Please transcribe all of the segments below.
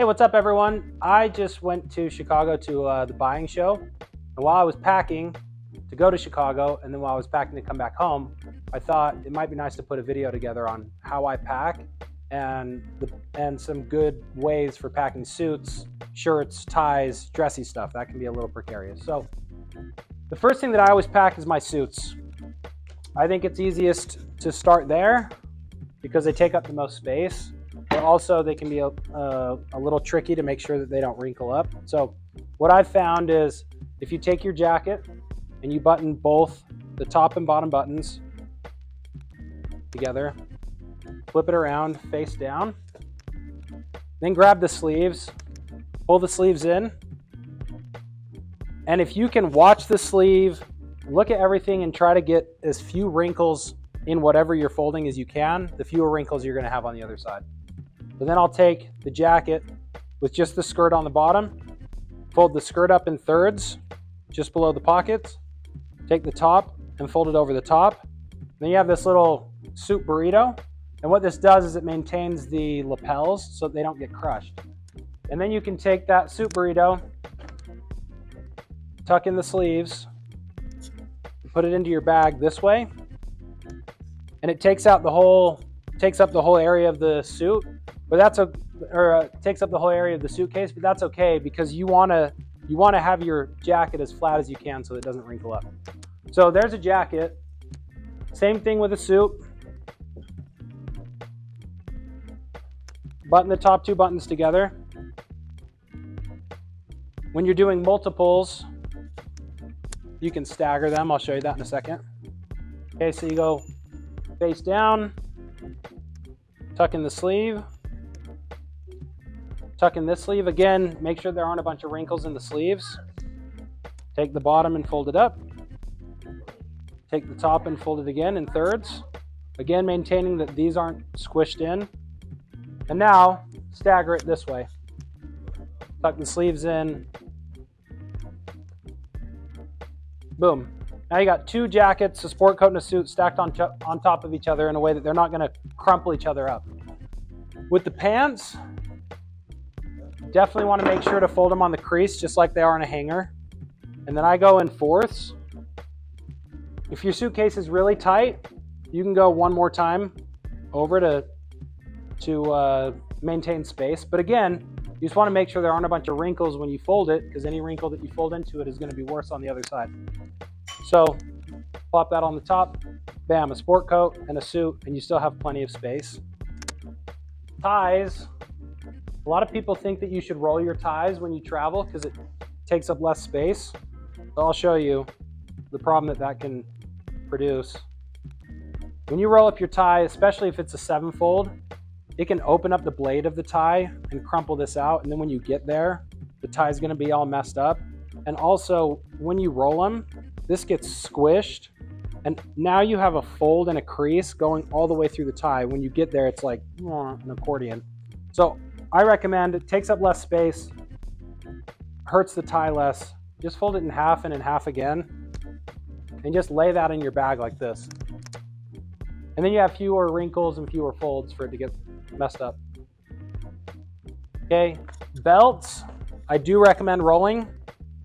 Hey, what's up everyone? I just went to Chicago to the buying show, and while I was packing to go to Chicago, and then while I was packing to come back home, I thought it might be nice to put a video together on how I pack and some good ways for packing suits, shirts, ties, dressy stuff. That can be a little precarious. So the first thing that I always pack is my suits. I think it's easiest to start there because they take up the most space. But also they can be a little tricky to make sure that they don't wrinkle up. So what I've found is if you take your jacket and you button both the top and bottom buttons together, flip it around face down, then grab the sleeves, pull the sleeves in, and if you can watch the sleeve, look at everything and try to get as few wrinkles in whatever you're folding as you can, the fewer wrinkles you're going to have on the other side. So then I'll take the jacket with just the skirt on the bottom, fold the skirt up in thirds, just below the pockets, take the top and fold it over the top. Then you have this little suit burrito. And what this does is it maintains the lapels so they don't get crushed. And then you can take that suit burrito, tuck in the sleeves, put it into your bag this way, and it takes up the whole area of the suit. But takes up the whole area of the suitcase, but that's okay because you want to have your jacket as flat as you can so it doesn't wrinkle up. So there's a jacket. Same thing with a suit. Button the top two buttons together. When you're doing multiples, you can stagger them. I'll show you that in a second. Okay, so you go face down, tuck in the sleeve, tuck in this sleeve. Again, make sure there aren't a bunch of wrinkles in the sleeves. Take the bottom and fold it up. Take the top and fold it again in thirds. Again, maintaining that these aren't squished in. And now, stagger it this way. Tuck the sleeves in. Boom. Now you got two jackets, a sport coat and a suit stacked on top of each other in a way that they're not going to crumple each other up. With the pants, definitely want to make sure to fold them on the crease just like they are in a hanger. And then I go in fourths. If your suitcase is really tight, you can go one more time over to maintain space. But again, you just want to make sure there aren't a bunch of wrinkles when you fold it, because any wrinkle that you fold into it is going to be worse on the other side. So plop that on the top, bam, a sport coat and a suit, and you still have plenty of space. Ties. A lot of people think that you should roll your ties when you travel because it takes up less space. So I'll show you the problem that can produce. When you roll up your tie, especially if it's a 7-fold, it can open up the blade of the tie and crumple this out. And then when you get there, the tie is going to be all messed up. And also, when you roll them, this gets squished. And now you have a fold and a crease going all the way through the tie. When you get there, it's like an accordion. So I recommend it takes up less space, hurts the tie less. Just fold it in half and in half again, and just lay that in your bag like this. And then you have fewer wrinkles and fewer folds for it to get messed up. Okay, belts, I do recommend rolling,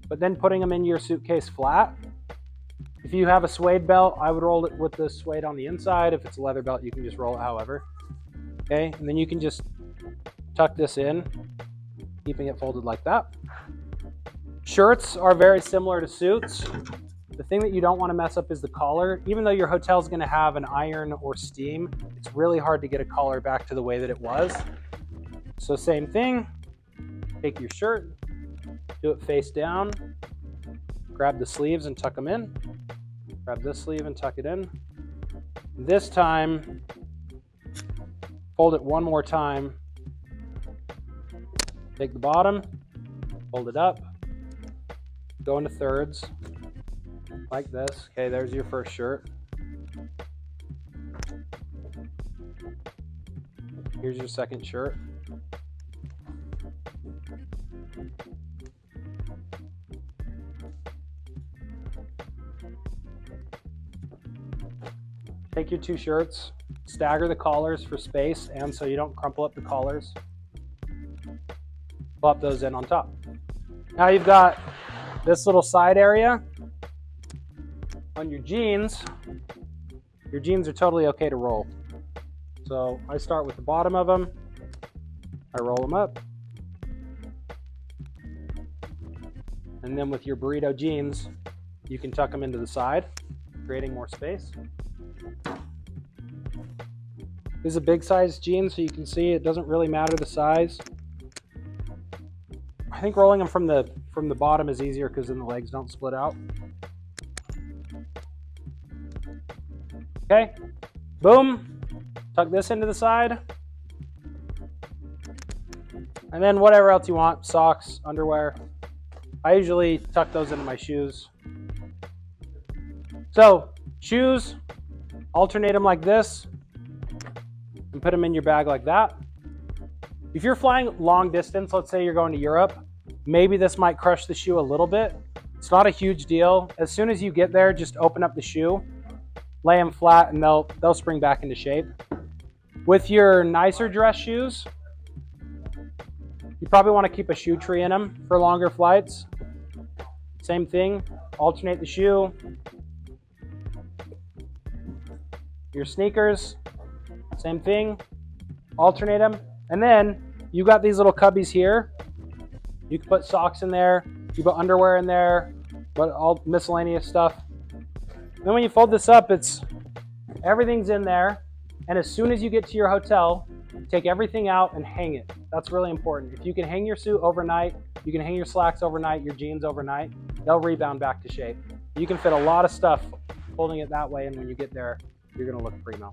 but then putting them in your suitcase flat. If you have a suede belt, I would roll it with the suede on the inside. If it's a leather belt, you can just roll it however. Okay, and then you can just tuck this in, keeping it folded like that. Shirts are very similar to suits. The thing that you don't want to mess up is the collar. Even though your hotel is going to have an iron or steam, it's really hard to get a collar back to the way that it was. So same thing, take your shirt, do it face down, grab the sleeves and tuck them in, grab this sleeve and tuck it in. This time, fold it one more time, take the bottom, fold it up, go into thirds, like this. Okay, there's your first shirt. Here's your second shirt. Take your two shirts, stagger the collars for space and so you don't crumple up the collars. Plop those in on top. Now you've got this little side area on your jeans. Your jeans are totally okay to roll. So I start with the bottom of them. I roll them up. And then with your burrito jeans, you can tuck them into the side, creating more space. This is a big size jean, so you can see it doesn't really matter the size. I think rolling them from the bottom is easier because then the legs don't split out. Okay, boom, tuck this into the side. And then whatever else you want, socks, underwear. I usually tuck those into my shoes. So shoes, alternate them like this and put them in your bag like that. If you're flying long distance, let's say you're going to Europe, maybe this might crush the shoe a little bit. It's not a huge deal. As soon as you get there, just open up the shoe, lay them flat, and they'll spring back into shape. With your nicer dress shoes, you probably want to keep a shoe tree in them for longer flights. Same thing, alternate the shoe. Your sneakers, same thing, alternate them. And then you got these little cubbies here. You can put socks in there, you put underwear in there, but all miscellaneous stuff. Then when you fold this up, everything's in there. And as soon as you get to your hotel, take everything out and hang it. That's really important. If you can hang your suit overnight, you can hang your slacks overnight, your jeans overnight, they'll rebound back to shape. You can fit a lot of stuff holding it that way, and when you get there, you're gonna look primo.